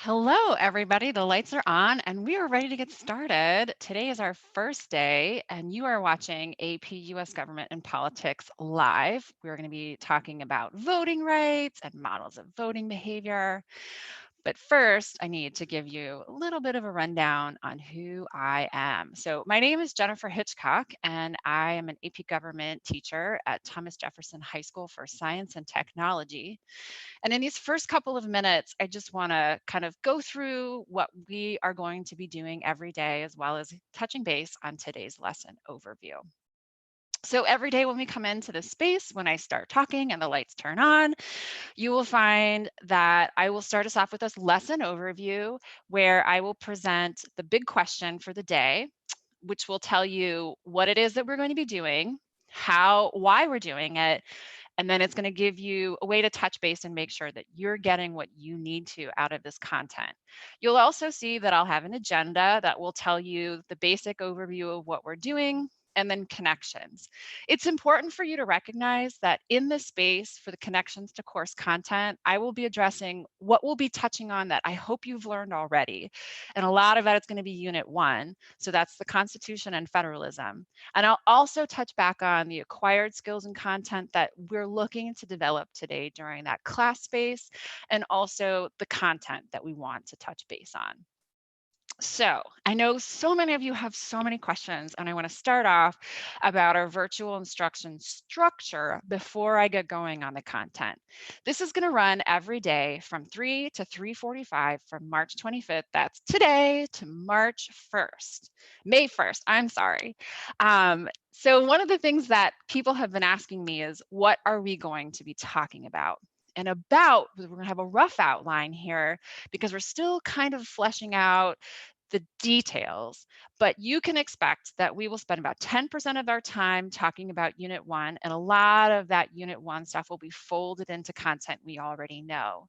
Hello, everybody. The lights are on and we are ready to get started. Today is our first day, and you are watching AP US Government and Politics live. We're going to be talking about voting rights and models of voting behavior. But first, I need to give you a little bit of a rundown on who I am. So, my name is Jennifer Hitchcock, and I am an AP Government teacher at Thomas Jefferson High School for Science and Technology. And in these first couple of minutes, I just want to kind of go through what we are going to be doing every day, as well as touching base on today's lesson overview. So every day when we come into this space, when I start talking and the lights turn on, you will find that I will start us off with this lesson overview where I will present the big question for the day, which will tell you what it is that we're going to be doing, why we're doing it, and then it's going to give you a way to touch base and make sure that you're getting what you need to out of this content. You'll also see that I'll have an agenda that will tell you the basic overview of what we're doing and then connections. It's important for you to recognize that in this space for the connections to course content, I will be addressing what we'll be touching on that I hope you've learned already. And a lot of that is going to be Unit 1. So that's the Constitution and Federalism. And I'll also touch back on the acquired skills and content that we're looking to develop today during that class space, and also the content that we want to touch base on. So I know so many of you have so many questions, and I want to start off about our virtual instruction structure before I get going on the content. This is going to run every day from 3 to 3:45 from March 25th. That's today to March 1st, May 1st. I'm sorry. So one of the things that people have been asking me is, what are we going to be talking about? And we're going to have a rough outline here because we're still kind of fleshing out the details, but you can expect that we will spend about 10% of our time talking about Unit 1, and a lot of that Unit 1 stuff will be folded into content we already know.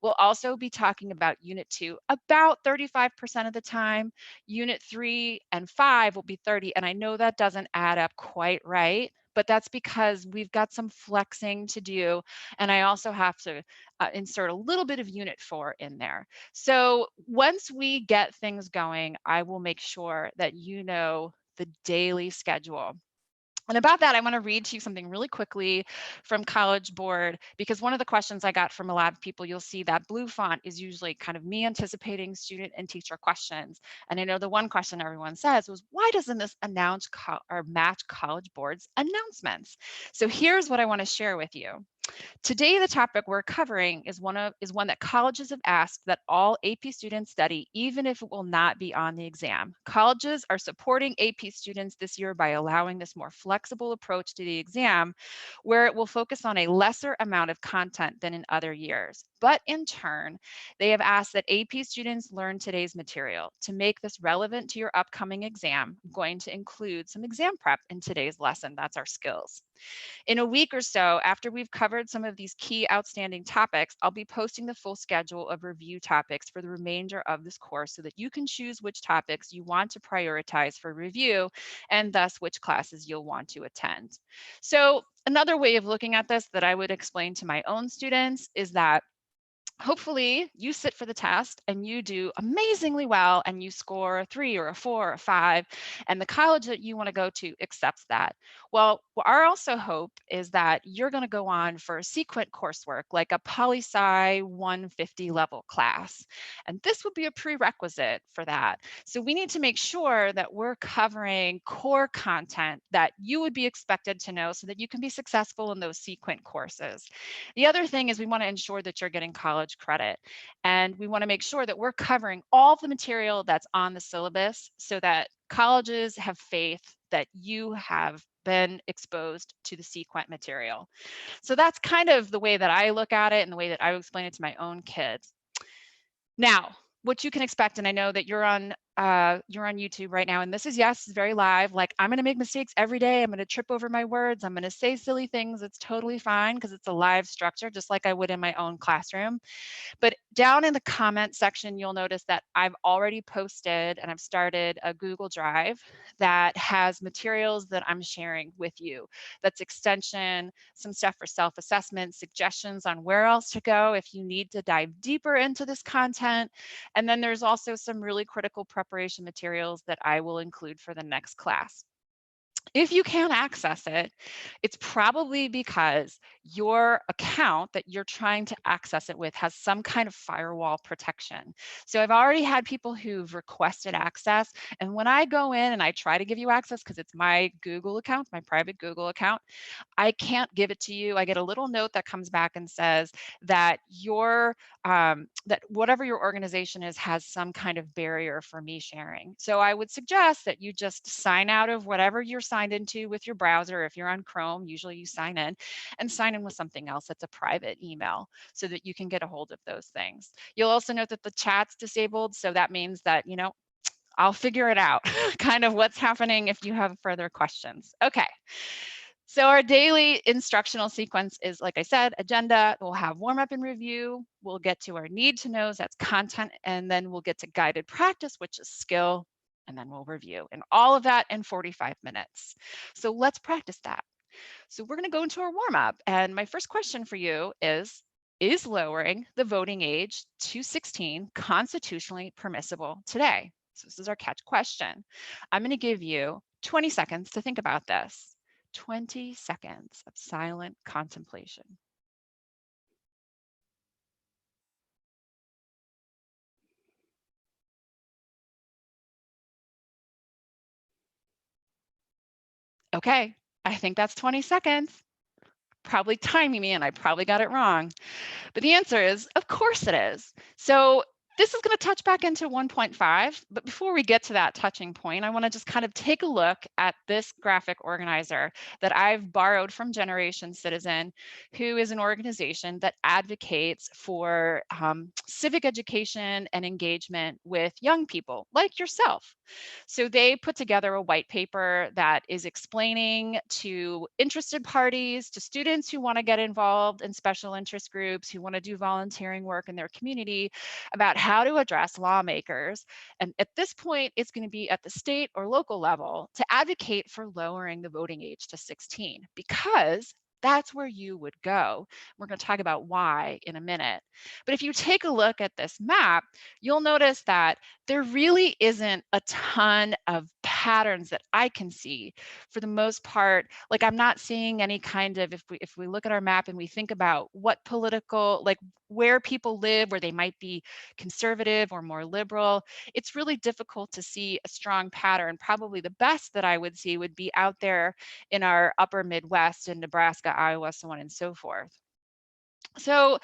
We'll also be talking about Unit 2 about 35% of the time. Unit 3 and 5 will be 30, and I know that doesn't add up quite right, but that's because we've got some flexing to do, and I also have to insert a little bit of Unit 4 in there. So once we get things going, I will make sure that you know the daily schedule. And about that, I want to read to you something really quickly from College Board, because one of the questions I got from a lot of people, you'll see that blue font is usually kind of me anticipating student and teacher questions. And I know the one question everyone says was, why doesn't this or match College Board's announcements? So here's what I want to share with you. Today, the topic we're covering is one that colleges have asked that all AP students study, even if it will not be on the exam. Colleges are supporting AP students this year by allowing this more flexible approach to the exam, where it will focus on a lesser amount of content than in other years. But in turn, they have asked that AP students learn today's material. To make this relevant to your upcoming exam, I'm going to include some exam prep in today's lesson. That's our skills. In a week or so, after we've covered some of these key outstanding topics, I'll be posting the full schedule of review topics for the remainder of this course so that you can choose which topics you want to prioritize for review, and thus which classes you'll want to attend. So another way of looking at this that I would explain to my own students is that hopefully you sit for the test and you do amazingly well and you score a 3 or a 4 or a 5, and the college that you want to go to accepts that. Well, our also hope is that you're going to go on for sequent coursework like a poli-sci 150 level class, and this would be a prerequisite for that. So we need to make sure that we're covering core content that you would be expected to know so that you can be successful in those sequent courses. The other thing is we want to ensure that you're getting college credit, and we want to make sure that we're covering all the material that's on the syllabus so that colleges have faith that you have been exposed to the sequent material. So that's kind of the way that I look at it and the way that I would explain it to my own kids. Now, what you can expect, and I know that you're on you're on YouTube right now, and this is, yes, very live. Like, I'm going to make mistakes every day. I'm going to trip over my words. I'm going to say silly things. It's totally fine because it's a live structure, just like I would in my own classroom. But down in the comment section, you'll notice that I've already posted and I've started a Google Drive that has materials that I'm sharing with you. That's extension, some stuff for self-assessment, suggestions on where else to go if you need to dive deeper into this content. And then there's also some really critical preparation materials that I will include for the next class. If you can't access it, it's probably because your account that you're trying to access it with has some kind of firewall protection. So I've already had people who've requested access, and when I go in and I try to give you access, because it's my Google account, my private Google account, I can't give it to you. I get a little note that comes back and says that that whatever your organization is has some kind of barrier for me sharing. So I would suggest that you just sign out of whatever you're signed into with your browser. If you're on Chrome, usually you sign in, and sign in with something else that's a private email so that you can get a hold of those things. You'll also note that the chat's disabled. So that means that, I'll figure it out, kind of what's happening if you have further questions. Okay. So our daily instructional sequence is, like I said, agenda. We'll have warm up and review. We'll get to our need to knows, that's content, and then we'll get to guided practice, which is skill, and then we'll review. And all of that in 45 minutes. So let's practice that. So we're going to go into our warm up. And my first question for you is lowering the voting age to 16 constitutionally permissible today? So this is our catch question. I'm going to give you 20 seconds to think about this. 20 seconds of silent contemplation. Okay, I think that's 20 seconds. Probably timing me, and I probably got it wrong. But the answer is, of course it is. So this is going to touch back into 1.5. But before we get to that touching point, I want to just kind of take a look at this graphic organizer that I've borrowed from Generation Citizen, who is an organization that advocates for civic education and engagement with young people like yourself. So they put together a white paper that is explaining to interested parties, to students who want to get involved in special interest groups, who want to do volunteering work in their community, about how to address lawmakers. And at this point, it's going to be at the state or local level to advocate for lowering the voting age to 16, because that's where you would go. We're going to talk about why in a minute. But if you take a look at this map, you'll notice that there really isn't a ton of patterns that I can see. For the most part, like, I'm not seeing any kind of, if we look at our map and we think about what political, like where people live, where they might be conservative or more liberal, it's really difficult to see a strong pattern. Probably the best that I would see would be out there in our upper Midwest, in Nebraska, Iowa, so on and so forth. So,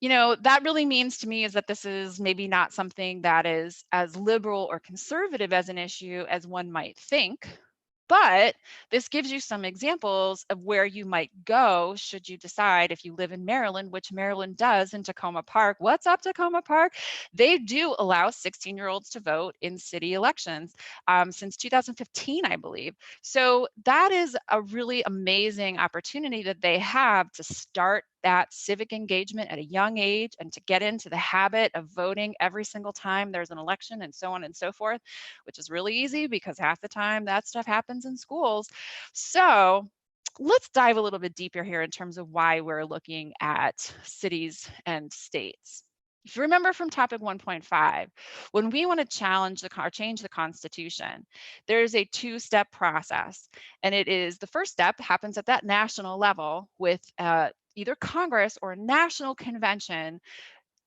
that really means to me is that this is maybe not something that is as liberal or conservative as an issue as one might think. But this gives you some examples of where you might go should you decide, if you live in Maryland, which Maryland does in Tacoma Park. What's up, Tacoma Park? They do allow 16-year-olds to vote in city elections since 2015, I believe. So that is a really amazing opportunity that they have to start that civic engagement at a young age and to get into the habit of voting every single time there's an election, and so on and so forth, which is really easy because half the time that stuff happens in schools. So let's dive a little bit deeper here in terms of why we're looking at cities and states. If you remember from topic 1.5, when we want to challenge or change the Constitution, there's a two-step process. And it is, the first step happens at that national level with either Congress or a national convention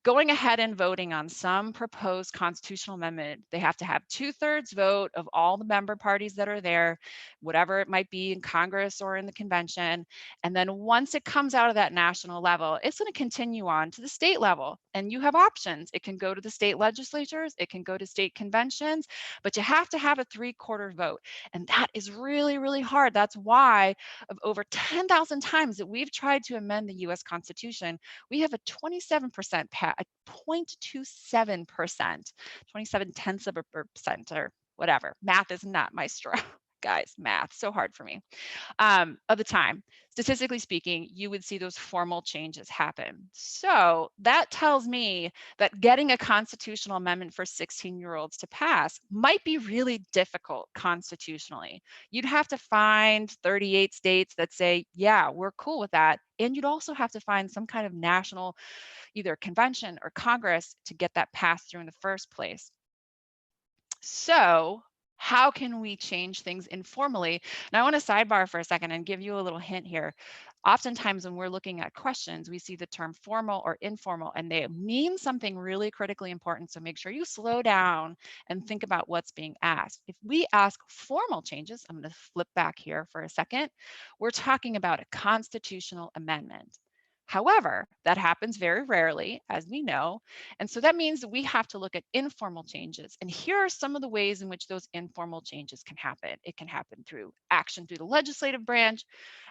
going ahead and voting on some proposed constitutional amendment. They have to have 2/3 vote of all the member parties that are there, whatever it might be in Congress or in the convention. And then once it comes out of that national level, it's going to continue on to the state level. And you have options. It can go to the state legislatures, it can go to state conventions, but you have to have a 3/4 vote. And that is really, really hard. That's why of over 10,000 times that we've tried to amend the US Constitution, we have a 27% pass at a 0.27%, 27 tenths of a percent or whatever. Math is not my strong, guys, math, so hard for me. Of the time, statistically speaking, you would see those formal changes happen. So that tells me that getting a constitutional amendment for 16-year-olds to pass might be really difficult constitutionally. You'd have to find 38 states that say, yeah, we're cool with that. And you'd also have to find some kind of national, either convention or Congress to get that passed through in the first place. So how can we change things informally? And I want to sidebar for a second and give you a little hint here. Oftentimes when we're looking at questions, we see the term formal or informal, and they mean something really critically important. So make sure you slow down and think about what's being asked. If we ask formal changes, I'm going to flip back here for a second, we're talking about a constitutional amendment. However, that happens very rarely, as we know, and so that means that we have to look at informal changes. And here are some of the ways in which those informal changes can happen. It can happen through action through the legislative branch,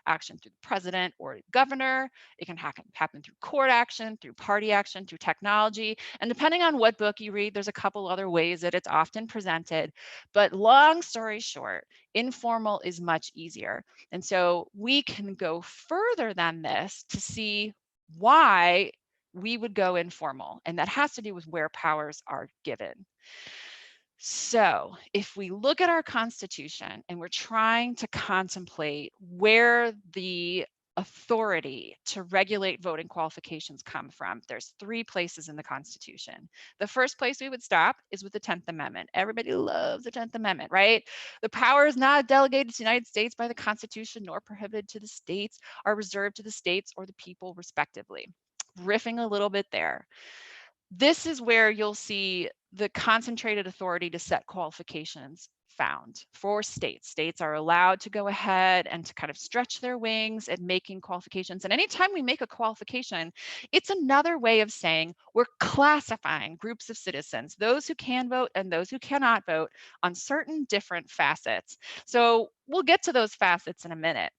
action through the president or governor. It can happen through court action, through party action, through technology. And depending on what book you read, there's a couple other ways that it's often presented. But long story short, informal is much easier. And so we can go further than this to see why we would go informal, and that has to do with where powers are given. So if we look at our Constitution and we're trying to contemplate where the authority to regulate voting qualifications come from, there's three places in the Constitution. The first place we would stop is with the 10th Amendment. Everybody loves the 10th Amendment, right? The power is not delegated to the United States by the Constitution nor prohibited to the states, are reserved to the states or the people respectively. Riffing a little bit there. This is where you'll see the concentrated authority to set qualifications found for states. States are allowed to go ahead and to kind of stretch their wings at making qualifications. And anytime we make a qualification, it's another way of saying we're classifying groups of citizens, those who can vote and those who cannot vote, on certain different facets. So we'll get to those facets in a minute.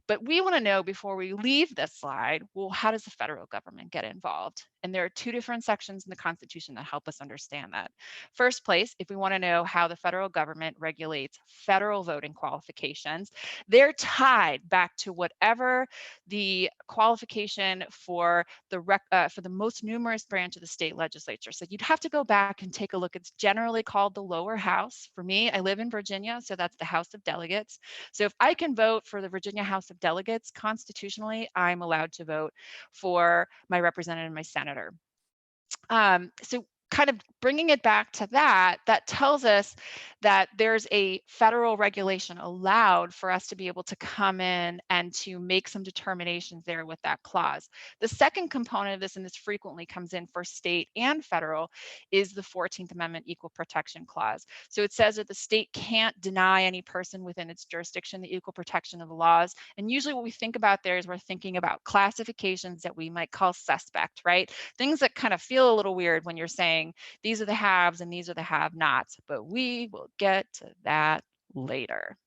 But we want to know before we leave this slide, well, how does the federal government get involved? And there are two different sections in the Constitution that help us understand that. First place, if we want to know how the federal government regulates federal voting qualifications, they're tied back to whatever the qualification for the most numerous branch of the state legislature. So you'd have to go back and take a look. It's generally called the lower house. For me, I live in Virginia, so that's the House of Delegates. So if I can vote for the Virginia House of Delegates, constitutionally, I'm allowed to vote for my representative and my senator. So kind of bringing it back to that, that tells us that there's a federal regulation allowed for us to be able to come in and to make some determinations there with that clause. The second component of this, and this frequently comes in for state and federal, is the 14th Amendment Equal Protection Clause. So it says that the state can't deny any person within its jurisdiction the equal protection of the laws. And usually what we think about there is we're thinking about classifications that we might call suspect, right? Things that kind of feel a little weird when you're saying these are the haves and these are the have-nots, but we will get to that later.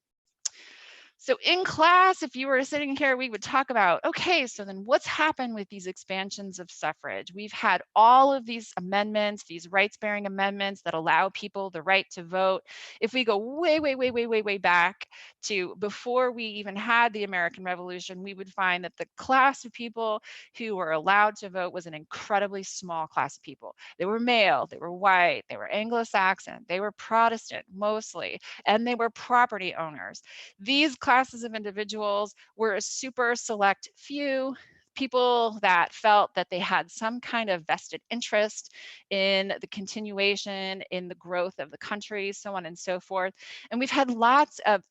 So in class, if you were sitting here, we would talk about, okay, so then what's happened with these expansions of suffrage? We've had all of these amendments, these rights-bearing amendments that allow people the right to vote. If we go way back to before we even had the American Revolution, we would find that the class of people who were allowed to vote was an incredibly small class of people. They were male, they were white, they were Anglo-Saxon, they were Protestant mostly, and they were property owners. These classes of individuals were a super select few people that felt that they had some kind of vested interest in the continuation, in the growth of the country, so on and so forth. And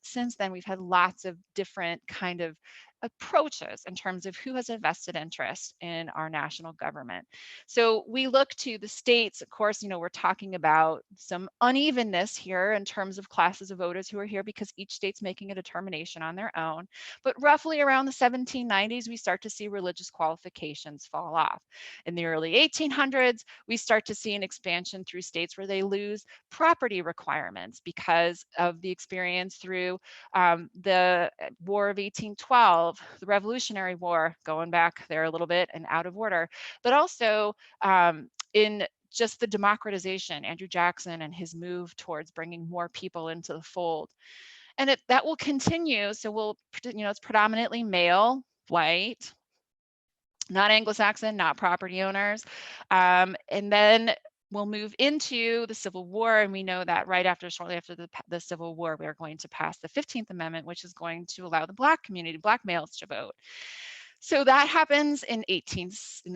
since then, we've had lots of different kind of approaches in terms of who has a vested interest in our national government. So we look to the states, of course, we're talking about some unevenness here in terms of classes of voters who are here because each state's making a determination on their own. But roughly around the 1790s, we start to see religious qualifications fall off. In the early 1800s, we start to see an expansion through states where they lose property requirements because of the experience through the War of 1812 12, the Revolutionary War, going back there a little bit and out of order, but also in just the democratization, Andrew Jackson and his move towards bringing more people into the fold. And that will continue. So it's predominantly male, white, not Anglo-Saxon, not property owners. And then we'll move into the Civil War, and we know that shortly after the Civil War, we are going to pass the 15th Amendment, which is going to allow the Black community, Black males, to vote. So that happens in the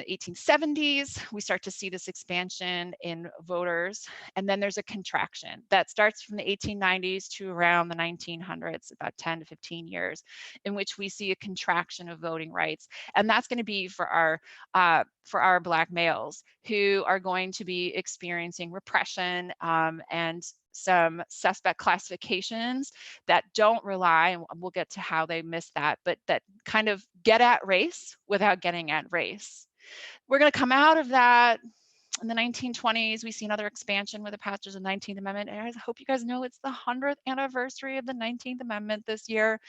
1870s. We start to see this expansion in voters, and then there's a contraction that starts from the 1890s to around the 1900s, about 10 to 15 years, in which we see a contraction of voting rights. And that's going to be for our Black males, who are going to be experiencing repression and some suspect classifications that don't rely, and we'll get to how they miss that, but that kind of get at race without getting at race. We're going to come out of that in the 1920s. We see another expansion with the passage of the 19th Amendment. And I hope you guys know it's the 100th anniversary of the 19th Amendment this year.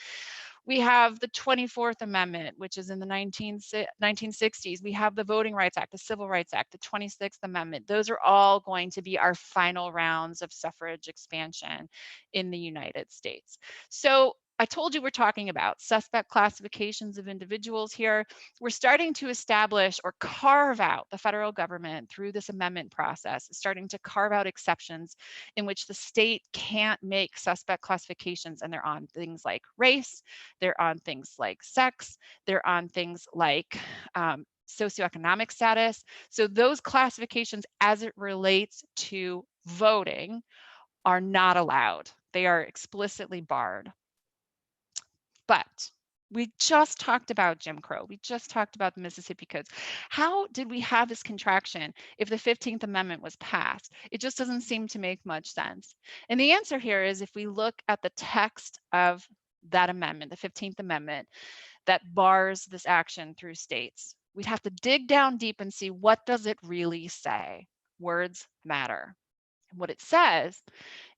We have the 24th Amendment, which is in the 1960s. We have the Voting Rights Act, the Civil Rights Act, the 26th Amendment. Those are all going to be our final rounds of suffrage expansion in the United States. So I told you we're talking about suspect classifications of individuals here. We're starting to establish or carve out the federal government through this amendment process, starting to carve out exceptions in which the state can't make suspect classifications, and they're on things like race, they're on things like sex, they're on things like socioeconomic status. So those classifications as it relates to voting are not allowed. They are explicitly barred. But we just talked about Jim Crow. We just talked about the Mississippi Codes. How did we have this contraction if the 15th Amendment was passed? It just doesn't seem to make much sense. And the answer here is, if we look at the text of that amendment, the 15th Amendment, that bars this action through states, we'd have to dig down deep and see, what does it really say? Words matter. And what it says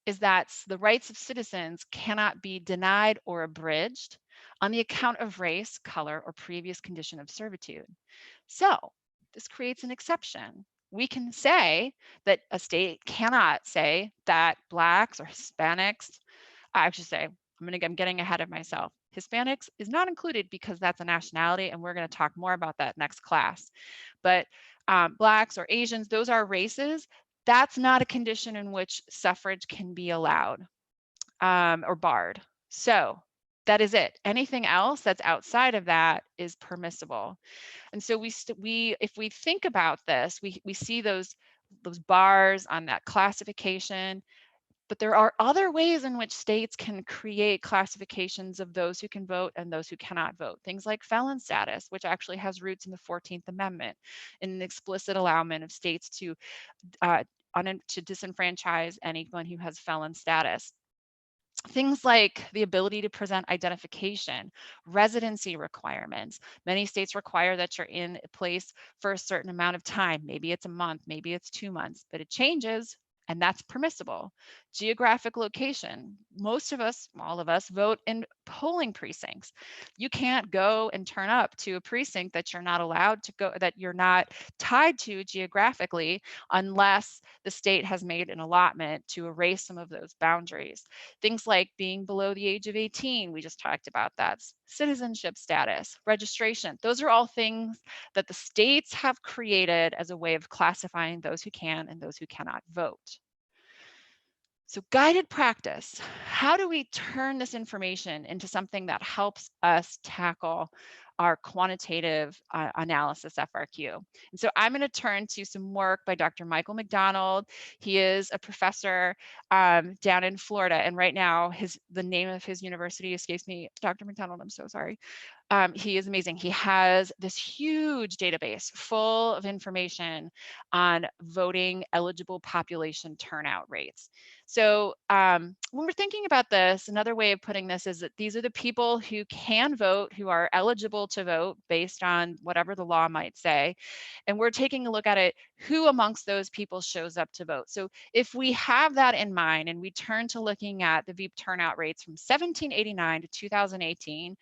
is that the rights of citizens cannot be denied or abridged on the account of race, color, or previous condition of servitude. So this creates an exception. We can say that a state cannot say that Blacks or Hispanics, I should say, I'm getting ahead of myself. Hispanics is not included because that's a nationality, and we're going to talk more about that next class. But Blacks or Asians, those are races. That's not a condition in which suffrage can be allowed or barred. So that is it. Anything else that's outside of that is permissible. And so if we think about this, we see those bars on that classification. But there are other ways in which states can create classifications of those who can vote and those who cannot vote. Things like felon status, which actually has roots in the 14th Amendment, in an explicit allowance of states to disenfranchise anyone who has felon status. Things like the ability to present identification, residency requirements. Many states require that you're in a place for a certain amount of time. Maybe it's a month, maybe it's 2 months, but it changes, and that's permissible. Geographic location. Most of us, all of us, vote in polling precincts. You can't go and turn up to a precinct that you're not allowed to go, that you're not tied to geographically, unless the state has made an allotment to erase some of those boundaries. Things like being below the age of 18, we just talked about that. Citizenship status, registration, those are all things that the states have created as a way of classifying those who can and those who cannot vote. So guided practice, how do we turn this information into something that helps us tackle our quantitative analysis FRQ? And so I'm going to turn to some work by Dr. Michael Mcdonald. He is a professor down in Florida, and right now the name of his university escapes me. Dr. Mcdonald, I'm so sorry. He is amazing. He has this huge database full of information on voting eligible population turnout rates. So when we're thinking about this, another way of putting this is that these are the people who can vote, who are eligible to vote based on whatever the law might say. And we're taking a look at it, who amongst those people shows up to vote. So if we have that in mind and we turn to looking at the VEEP turnout rates from 1789 to 2018,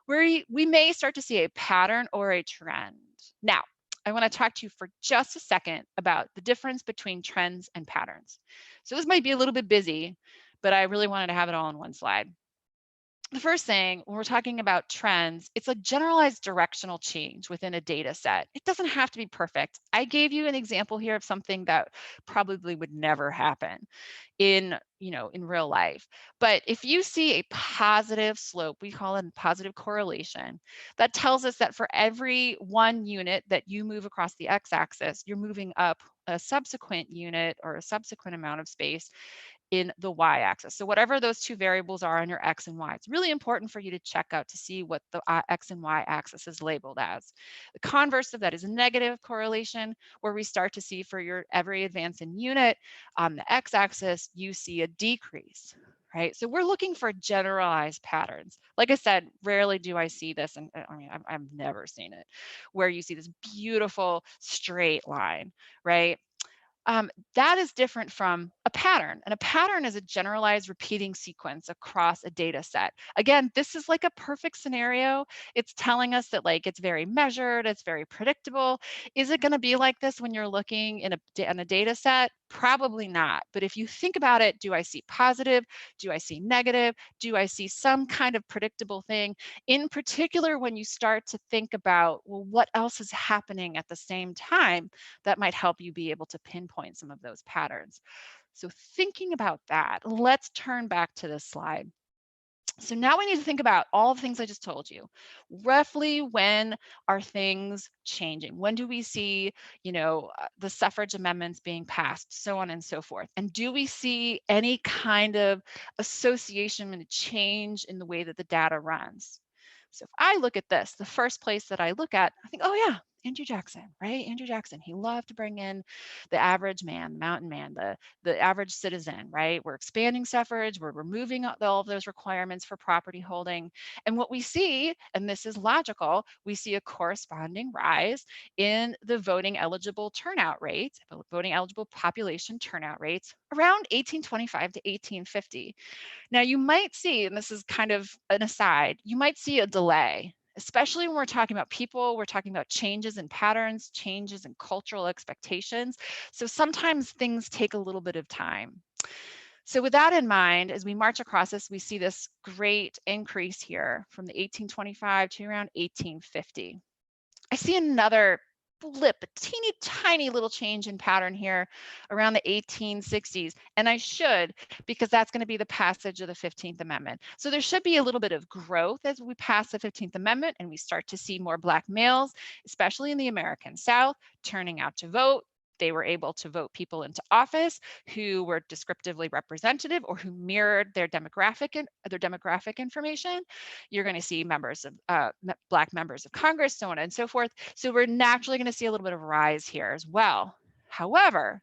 where we may start to see a pattern or a trend. Now, I want to talk to you for just a second about the difference between trends and patterns. So this might be a little bit busy, but I really wanted to have it all in one slide. The first thing, when we're talking about trends, it's a generalized directional change within a data set. It doesn't have to be perfect. I gave you an example here of something that probably would never happen in real life. But if you see a positive slope, we call it a positive correlation, that tells us that for every 1 unit that you move across the x-axis, you're moving up a subsequent unit or a subsequent amount of space in the y-axis. So whatever those two variables are on your x and y, it's really important for you to check out to see what the x and y-axis is labeled as. The converse of that is a negative correlation, where we start to see for your every advance in unit on the x-axis, you see a decrease, right? So we're looking for generalized patterns. Like I said, rarely do I see this, and I mean, I've never seen it, where you see this beautiful straight line, right? That is different from a pattern. And a pattern is a generalized repeating sequence across a data set. Again, this is like a perfect scenario. It's telling us that like it's very measured, it's very predictable. Is it going to be like this when you're looking in a data set? Probably not. But if you think about it, do I see positive? Do I see negative? Do I see some kind of predictable thing? In particular, when you start to think about, well, what else is happening at the same time that might help you be able to pinpoint some of those patterns. So thinking about that, let's turn back to this slide. So now we need to think about all the things I just told you. Roughly when are things changing? When do we see, the suffrage amendments being passed, so on and so forth? And do we see any kind of association and change in the way that the data runs? So if I look at this, the first place that I look at, I think, oh yeah, Andrew Jackson, right? Andrew Jackson, he loved to bring in the average man, the mountain man, the average citizen, right? We're expanding suffrage, we're removing all of those requirements for property holding. And what we see, and this is logical, we see a corresponding rise in the voting eligible turnout rates, voting eligible population turnout rates around 1825 to 1850. Now you might see, and this is kind of an aside, you might see a delay, especially when we're talking about people, we're talking about changes in patterns, changes in cultural expectations. So sometimes things take a little bit of time. So with that in mind, as we march across this, we see this great increase here from the 1825 to around 1850. I see another blip, a teeny tiny little change in pattern here around the 1860s. And I should, because that's going to be the passage of the 15th Amendment. So there should be a little bit of growth as we pass the 15th Amendment and we start to see more Black males, especially in the American South, turning out to vote. They were able to vote people into office who were descriptively representative or who mirrored their demographic information. You're going to see members of Black members of Congress, so on and so forth. So we're naturally going to see a little bit of a rise here as well. However,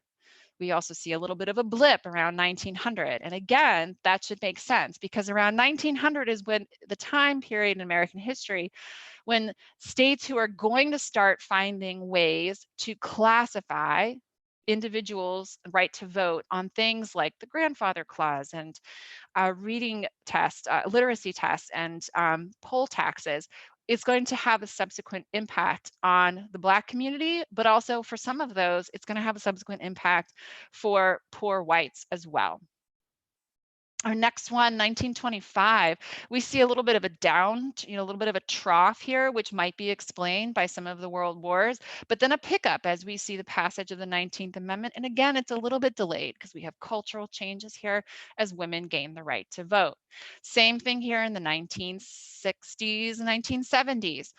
we also see a little bit of a blip around 1900. And again, that should make sense because around 1900 is when the time period in American history when states who are going to start finding ways to classify individuals' right to vote on things like the grandfather clause and reading tests, literacy tests, and poll taxes is going to have a subsequent impact on the Black community, but also for some of those, it's going to have a subsequent impact for poor whites as well. Our next one, 1925, we see a little bit of a a little bit of a trough here, which might be explained by some of the world wars, but then a pickup as we see the passage of the 19th Amendment. And again, it's a little bit delayed because we have cultural changes here as women gain the right to vote. Same thing here in the 1960s, 1970s.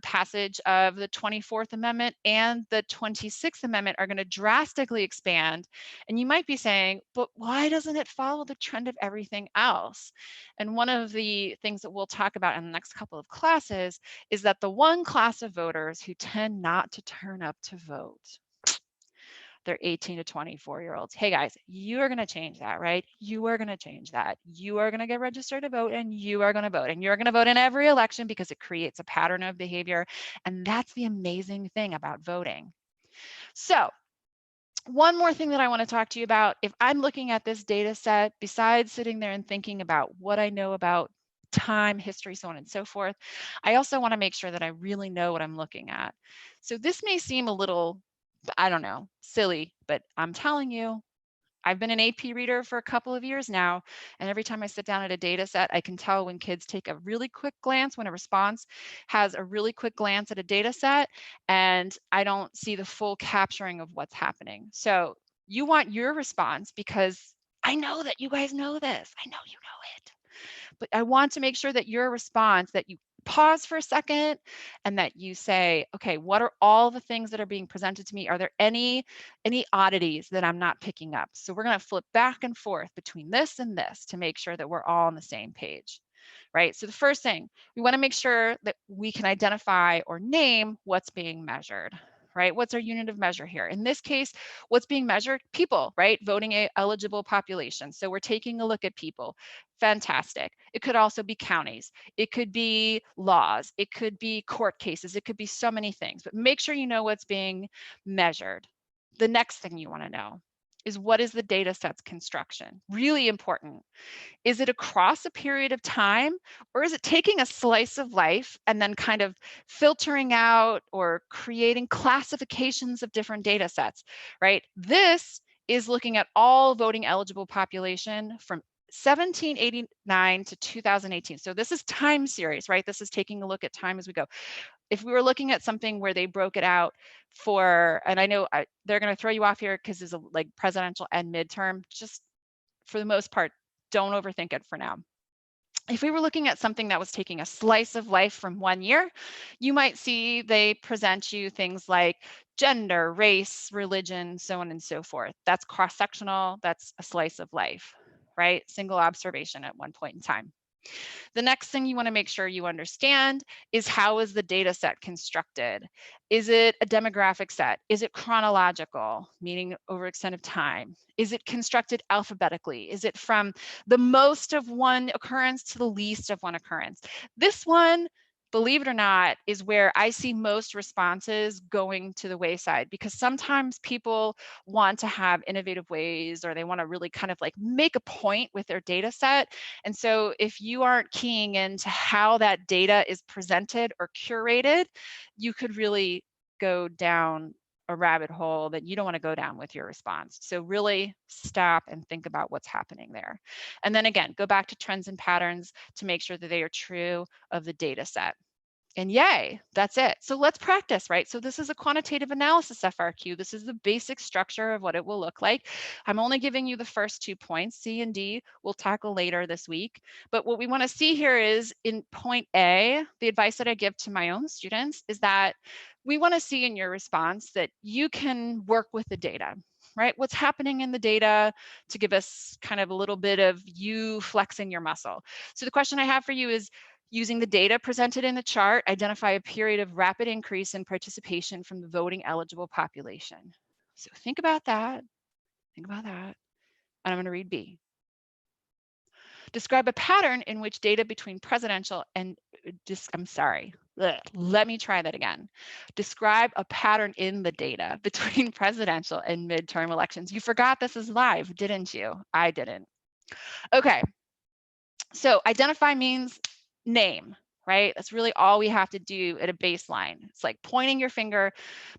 Passage of the 24th Amendment and the 26th Amendment are going to drastically expand. And you might be saying, but why doesn't it follow the trend of everything else? And one of the things that we'll talk about in the next couple of classes is that the one class of voters who tend not to turn up to vote, they're 18 to 24-year-olds. Hey guys, you are going to change that, right? You are going to change that. You are going to get registered to vote and you are going to vote and you're going to vote in every election because it creates a pattern of behavior. And that's the amazing thing about voting. So one more thing that I want to talk to you about, if I'm looking at this data set, besides sitting there and thinking about what I know about time, history, so on and so forth. I also want to make sure that I really know what I'm looking at. So this may seem a little, I don't know, silly, but I'm telling you, I've been an AP reader for a couple of years now, and every time I sit down at a data set, I can tell when kids take a really quick glance, when a response has a really quick glance at a data set, and I don't see the full capturing of what's happening. So you want your response, because I know that you guys know this. I know you know it. But I want to make sure that your response, that you pause for a second and that you say, okay, what are all the things that are being presented to me? Are there any oddities that I'm not picking up? So we're going to flip back and forth between this and this to make sure that we're all on the same page, right? So the first thing, we want to make sure that we can identify or name what's being measured, right? What's our unit of measure here? In this case, what's being measured? People, right? Voting eligible population. So we're taking a look at people. Fantastic. It could also be counties. It could be laws. It could be court cases. It could be so many things, but make sure you know what's being measured. The next thing you want to know is, what is the data set's construction? Really important. Is it across a period of time, or is it taking a slice of life and then kind of filtering out or creating classifications of different data sets, right? This is looking at all voting eligible population from 1789 to 2018. So this is time series, right? This is taking a look at time as we go. If we were looking at something where they broke it out for, and I know they're going to throw you off here because it's like presidential and midterm, just for the most part, don't overthink it for now. If we were looking at something that was taking a slice of life from 1 year, you might see they present you things like gender, race, religion, so on and so forth. That's cross-sectional, that's a slice of life, right? Single observation at one point in time. The next thing you want to make sure you understand is, how is the data set constructed? Is it a demographic set? Is it chronological, meaning over extent of time? Is it constructed alphabetically? Is it from the most of one occurrence to the least of one occurrence? This one, believe it or not, is where I see most responses going to the wayside, because sometimes people want to have innovative ways, or they want to really kind of like make a point with their data set. And so if you aren't keying into how that data is presented or curated, you could really go down a rabbit hole that you don't want to go down with your response. So really stop and think about what's happening there. And then again, go back to trends and patterns to make sure that they are true of the data set. And yay, that's it. So let's practice, right? So this is a quantitative analysis FRQ. This is the basic structure of what it will look like. I'm only giving you the first 2 points. C and D we'll tackle later this week. But what we want to see here is, in point A, the advice that I give to my own students is that we want to see in your response that you can work with the data, right? What's happening in the data to give us kind of a little bit of you flexing your muscle. So the question I have for you is, using the data presented in the chart, identify a period of rapid increase in participation from the voting eligible population. So think about that. Think about that. And I'm going to read B. Describe a pattern in which data between presidential and let me try that again. Describe a pattern in the data between presidential and midterm elections. You forgot this is live, didn't you? I didn't. Okay. So identify means name, right? That's really all we have to do at a baseline. It's like pointing your finger,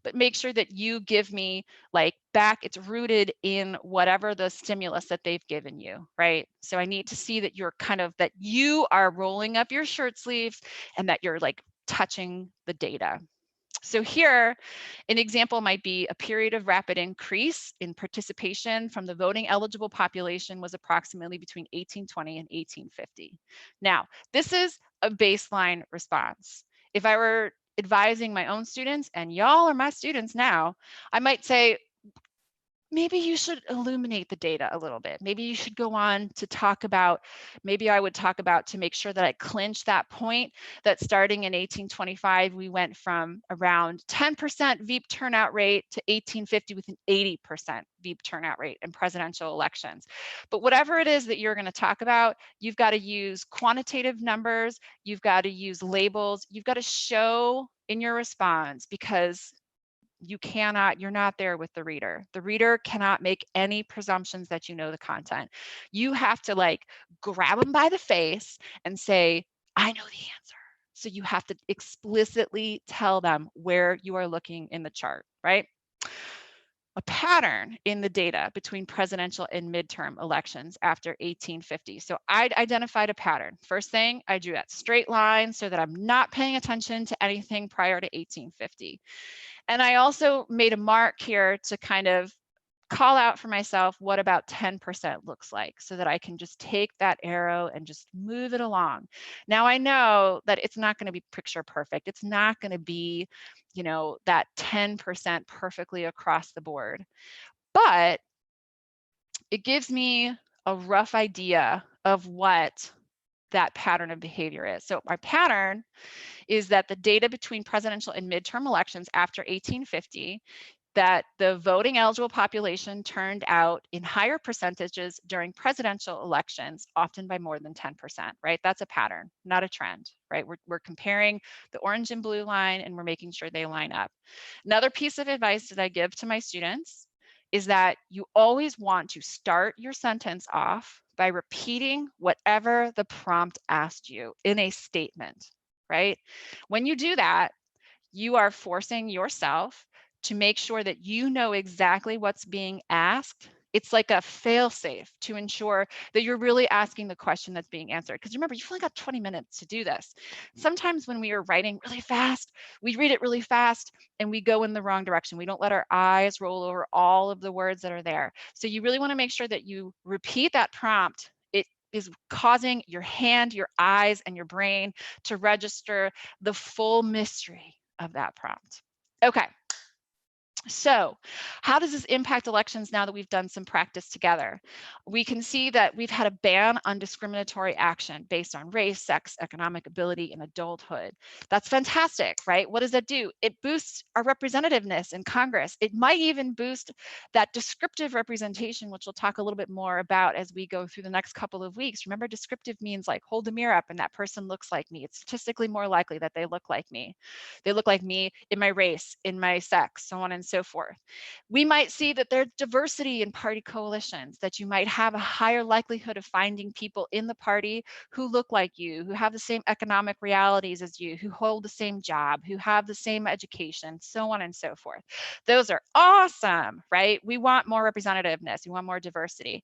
but make sure that you give me like back, it's rooted in whatever the stimulus that they've given you, right? So I need to see that you're kind of, that you are rolling up your shirt sleeves and that you're like touching the data. So here, an example might be, a period of rapid increase in participation from the voting eligible population was approximately between 1820 and 1850. Now, this is a baseline response. If I were advising my own students, and y'all are my students now, I might say, maybe you should illuminate the data a little bit. Maybe you should go on to talk about, maybe I would talk about, to make sure that I clinch that point, that starting in 1825, we went from around 10% VEEP turnout rate to 1850 with an 80% VEEP turnout rate in presidential elections. But whatever it is that you're going to talk about, you've got to use quantitative numbers, you've got to use labels, you've got to show in your response, because You cannot, you're not there with the reader. The reader cannot make any presumptions that you know the content. You have to like grab them by the face and say, I know the answer. So you have to explicitly tell them where you are looking in the chart, right? A pattern in the data between presidential and midterm elections after 1850. So I identified a pattern. First thing, I drew that straight line so that I'm not paying attention to anything prior to 1850. And I also made a mark here to kind of call out for myself what about 10% looks like so that I can just take that arrow and just move it along. Now I know that it's not going to be picture perfect. It's not going to be, you know, that 10% perfectly across the board, but it gives me a rough idea of what that pattern of behavior is. So my pattern is that the data between presidential and midterm elections after 1850, that the voting eligible population turned out in higher percentages during presidential elections, often by more than 10%, right? That's a pattern, not a trend, right? We're comparing the orange and blue line and we're making sure they line up. Another piece of advice that I give to my students is that you always want to start your sentence off by repeating whatever the prompt asked you in a statement, right? When you do that, you are forcing yourself to make sure that you know exactly what's being asked. It's like a fail-safe to ensure that you're really asking the question that's being answered. Because remember, you've only got 20 minutes to do this. Sometimes when we are writing really fast, we read it really fast and we go in the wrong direction. We don't let our eyes roll over all of the words that are there. So you really want to make sure that you repeat that prompt. It is causing your hand, your eyes, and your brain to register the full mystery of that prompt. Okay. So how does this impact elections now that we've done some practice together? We can see that we've had a ban on discriminatory action based on race, sex, economic ability, and adulthood. That's fantastic, right? What does that do? It boosts our representativeness in Congress. It might even boost that descriptive representation, which we'll talk a little bit more about as we go through the next couple of weeks. Remember, descriptive means like hold the mirror up and that person looks like me. It's statistically more likely that they look like me. They look like me in my race, in my sex, so on and so forth. We might see that there's diversity in party coalitions, that you might have a higher likelihood of finding people in the party who look like you, who have the same economic realities as you, who hold the same job, who have the same education, so on and so forth. Those are awesome, right? We want more representativeness. We want more diversity.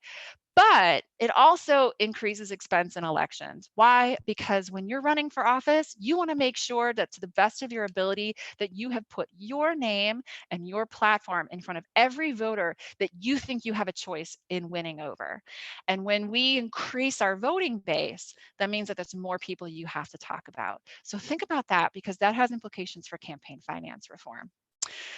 But it also increases expense in elections. Why? Because when you're running for office, you want to make sure that to the best of your ability that you have put your name and your platform in front of every voter that you think you have a choice in winning over. And when we increase our voting base, that means that there's more people you have to talk about. So think about that because that has implications for campaign finance reform.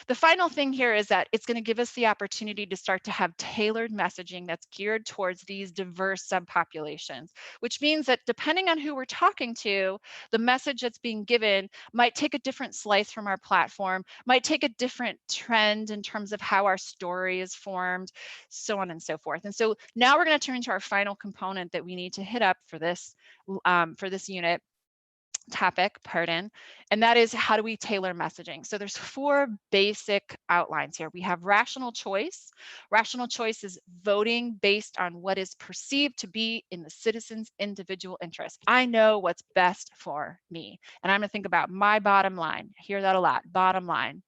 The final thing here is that it's going to give us the opportunity to start to have tailored messaging that's geared towards these diverse subpopulations, which means that depending on who we're talking to, the message that's being given might take a different slice from our platform, might take a different trend in terms of how our story is formed, so on and so forth. And so now we're going to turn to our final component that we need to hit up for this unit topic, and that is how do we tailor messaging? So there's 4 basic outlines here. We have rational choice. Rational choice is voting based on what is perceived to be in the citizen's individual interest. I know what's best for me, and I'm going to think about my bottom line. I hear that a lot, bottom line.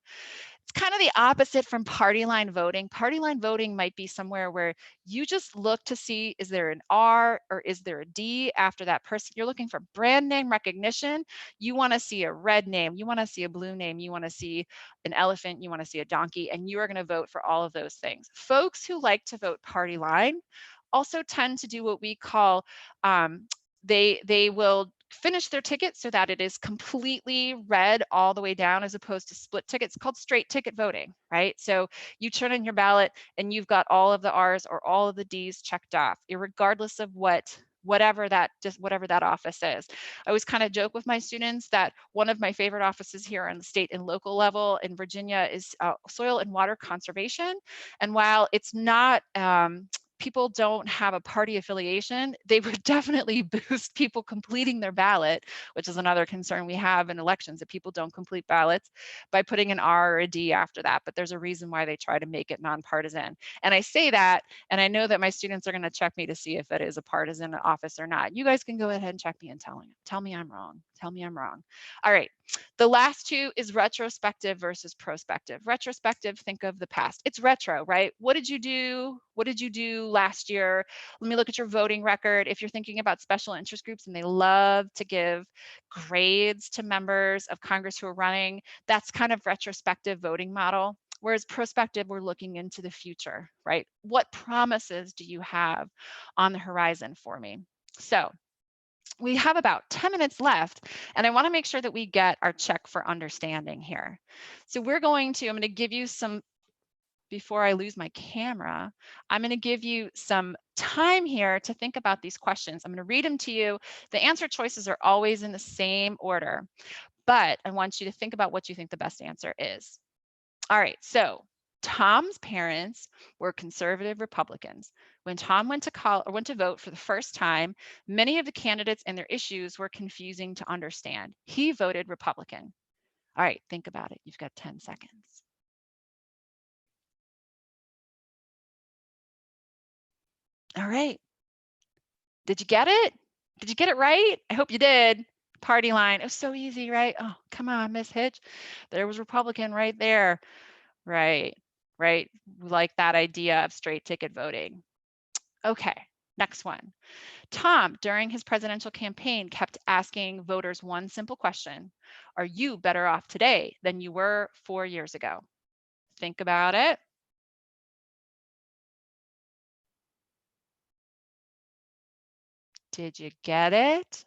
It's kind of the opposite from party line voting. Party line voting might be somewhere where you just look to see, is there an R or is there a D after that person? You're looking for brand name recognition. You want to see a red name. You want to see a blue name. You want to see an elephant. You want to see a donkey. And you are going to vote for all of those things. Folks who like to vote party line also tend to do what we call, they will finish their ticket so that it is completely red all the way down as opposed to split tickets. It's called straight ticket voting, right? So you turn in your ballot and you've got all of the R's or all of the D's checked off, regardless of whatever that office is. I always kind of joke with my students that one of my favorite offices here on the state and local level in Virginia is soil and water conservation. And while it's not people don't have a party affiliation, they would definitely boost people completing their ballot, which is another concern we have in elections, that people don't complete ballots, by putting an R or a D after that. But there's a reason why they try to make it nonpartisan. And I say that, and I know that my students are going to check me to see if it is a partisan office or not. You guys can go ahead and check me and tell me I'm wrong. Tell me I'm wrong. All right. The last two is retrospective versus prospective. Retrospective, think of the past. It's retro, right? What did you do? What did you do last year? Let me look at your voting record. If you're thinking about special interest groups and they love to give grades to members of Congress who are running, that's kind of retrospective voting model. Whereas prospective, we're looking into the future, right? What promises do you have on the horizon for me? So we have about 10 minutes left, and I want to make sure that we get our check for understanding here. So I'm going to give you some, before I lose my camera, I'm going to give you some time here to think about these questions. I'm going to read them to you. The answer choices are always in the same order, but I want you to think about what you think the best answer is. All right, so Tom's parents were conservative Republicans. When Tom went to vote for the first time, many of the candidates and their issues were confusing to understand. He voted Republican. All right, think about it. You've got 10 seconds. All right. Did you get it? Did you get it right? I hope you did. Party line. It was so easy, right? Oh, come on, Miss Hitch. There was Republican right there. Right, right. We like that idea of straight ticket voting. Okay, next one. Tom, during his presidential campaign, kept asking voters one simple question: are you better off today than you were 4 years ago? Think about it. Did you get it?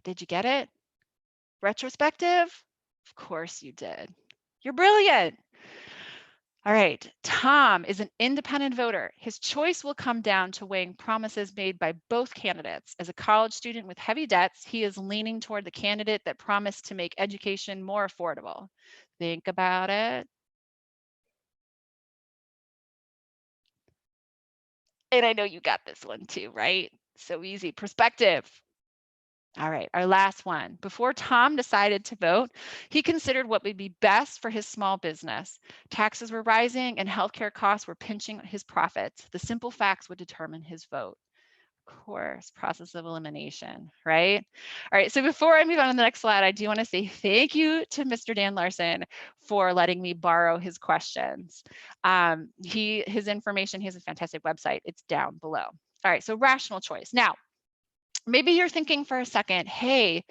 Did you get it? Retrospective? Of course you did. You're brilliant. All right, Tom is an independent voter. His choice will come down to weighing promises made by both candidates. As a college student with heavy debts, he is leaning toward the candidate that promised to make education more affordable. Think about it. And I know you got this one too, right? So easy. Perspective. All right, our last one. Before Tom decided to vote, he considered what would be best for his small business. Taxes were rising and healthcare costs were pinching his profits. The simple facts would determine his vote. Of course, process of elimination, right? All right, so before I move on to the next slide, I do want to say thank you to Mr. Dan Larson for letting me borrow his questions. His information, he has a fantastic website. It's down below. All right, so rational choice. Now, maybe you're thinking for a second, hey,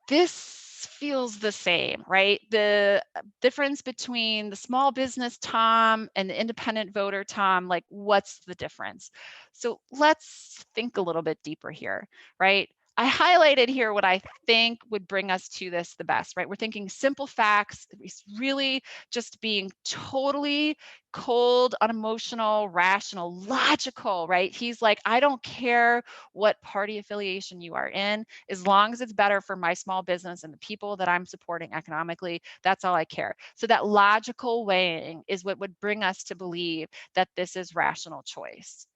this feels the same, right? The difference between the small business Tom and the independent voter Tom, like what's the difference? So let's think a little bit deeper here, right? I highlighted here what I think would bring us to this the best, right? We're thinking simple facts, it's really just being totally cold, unemotional, rational, logical, right? He's like, I don't care what party affiliation you are in, as long as it's better for my small business and the people that I'm supporting economically, that's all I care. So that logical weighing is what would bring us to believe that this is rational choice.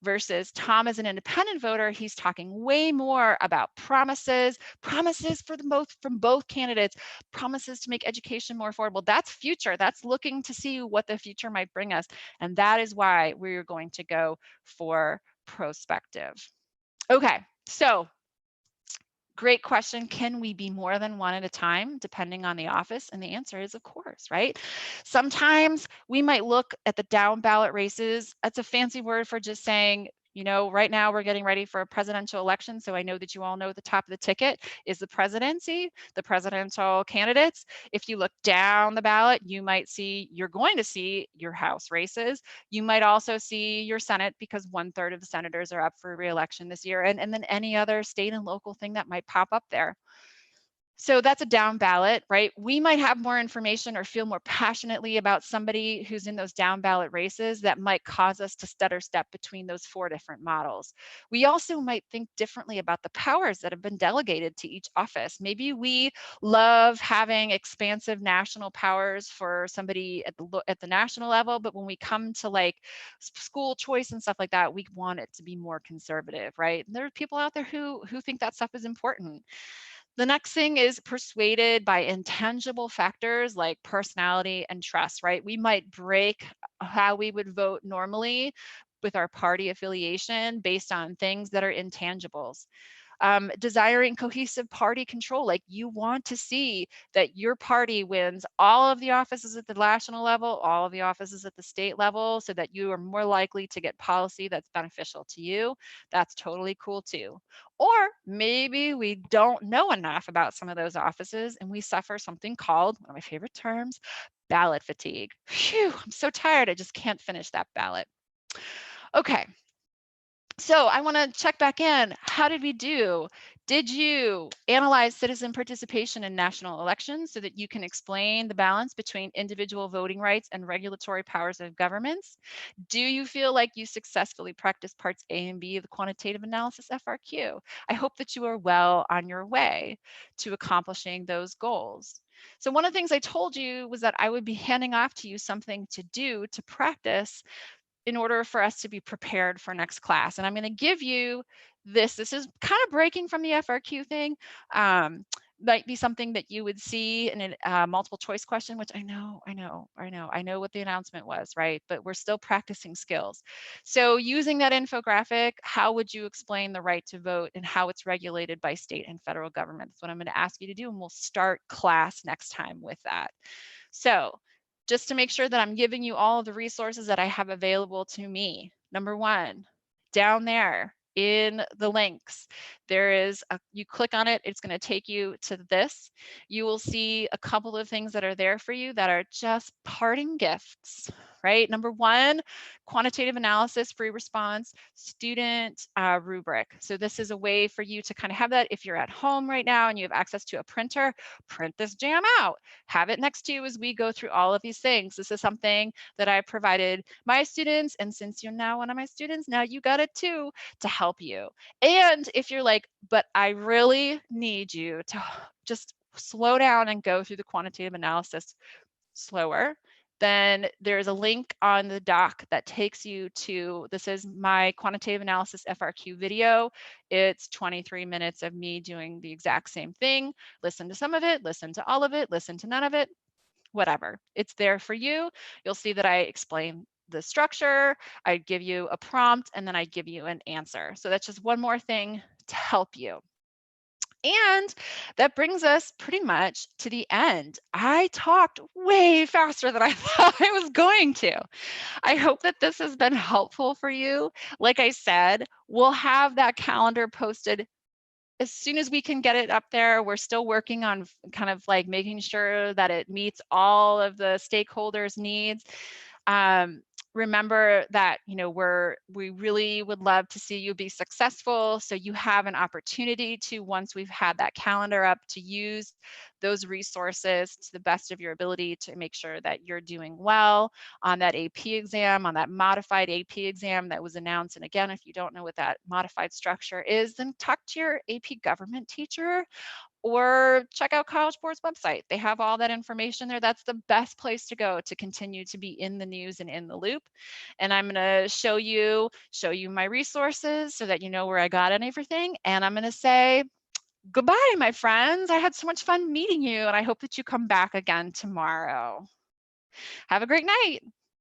Versus Tom as an independent voter, he's talking way more about promises for from both candidates, promises to make education more affordable. That's future. That's looking to see what the future might bring us. And that is why we're going to go for prospective. Okay, so great question. Can we be more than one at a time, depending on the office? And the answer is, of course, right? Sometimes we might look at the down ballot races. That's a fancy word for just saying, you know, right now we're getting ready for a presidential election. So I know that you all know the top of the ticket is the presidency, the presidential candidates. If you look down the ballot, you're going to see your House races. You might also see your Senate, because 1/3 of the senators are up for re-election this year, and then any other state and local thing that might pop up there. So that's a down ballot, right? We might have more information or feel more passionately about somebody who's in those down ballot races that might cause us to stutter step between those 4 different models. We also might think differently about the powers that have been delegated to each office. Maybe we love having expansive national powers for somebody at the national level, but when we come to like school choice and stuff like that, we want it to be more conservative, right? And there are people out there who think that stuff is important. The next thing is persuaded by intangible factors like personality and trust, right? We might break how we would vote normally with our party affiliation based on things that are intangibles. Desiring cohesive party control, like you want to see that your party wins all of the offices at the national level, all of the offices at the state level, so that you are more likely to get policy that's beneficial to you. That's totally cool too. Or maybe we don't know enough about some of those offices and we suffer something called, one of my favorite terms, ballot fatigue. Phew, I'm so tired, I just can't finish that ballot. Okay, so I want to check back in. How did we do? Did you analyze citizen participation in national elections so that you can explain the balance between individual voting rights and regulatory powers of governments? Do you feel like you successfully practiced parts A and B of the Quantitative Analysis FRQ? I hope that you are well on your way to accomplishing those goals. So one of the things I told you was that I would be handing off to you something to do to practice in order for us to be prepared for next class. And I'm going to give you this. This is kind of breaking from the FRQ thing. Might be something that you would see in a multiple choice question, which I know what the announcement was, right? But we're still practicing skills. So using that infographic, how would you explain the right to vote and how it's regulated by state and federal government? That's what I'm going to ask you to do, and we'll start class next time with that. So just to make sure that I'm giving you all of the resources that I have available to me. Number one, down there in the links, there is you click on it, it's going to take you to this. You will see a couple of things that are there for you that are just parting gifts, right? Number one, quantitative analysis, free response, student rubric. So this is a way for you to kind of have that if you're at home right now and you have access to a printer, print this jam out, have it next to you as we go through all of these things. This is something that I provided my students, and since you're now one of my students, now you got it too, to help you. And if you're like, but I really need you to just slow down and go through the quantitative analysis slower, then there's a link on the doc that takes you to, this is my quantitative analysis FRQ video. It's 23 minutes of me doing the exact same thing. Listen to some of it, listen to all of it, listen to none of it, whatever. It's there for you. You'll see that I explain the structure, I give you a prompt, and then I give you an answer. So that's just one more thing to help you. And that brings us pretty much to the end. I talked way faster than I thought I was going to. I hope that this has been helpful for you. Like I said, we'll have that calendar posted as soon as we can get it up there. We're still working on kind of like making sure that it meets all of the stakeholders' needs. Remember that, you know, we really would love to see you be successful. So you have an opportunity to, once we've had that calendar up, to use those resources to the best of your ability to make sure that you're doing well on that AP exam, on that modified AP exam that was announced. And again, if you don't know what that modified structure is, then talk to your AP government teacher or check out College Board's website. They have all that information there. That's the best place to go to continue to be in the news and in the loop. And I'm going to show you my resources so that you know where I got and everything. And I'm going to say goodbye, my friends. I had so much fun meeting you, and I hope that you come back again tomorrow. Have a great night.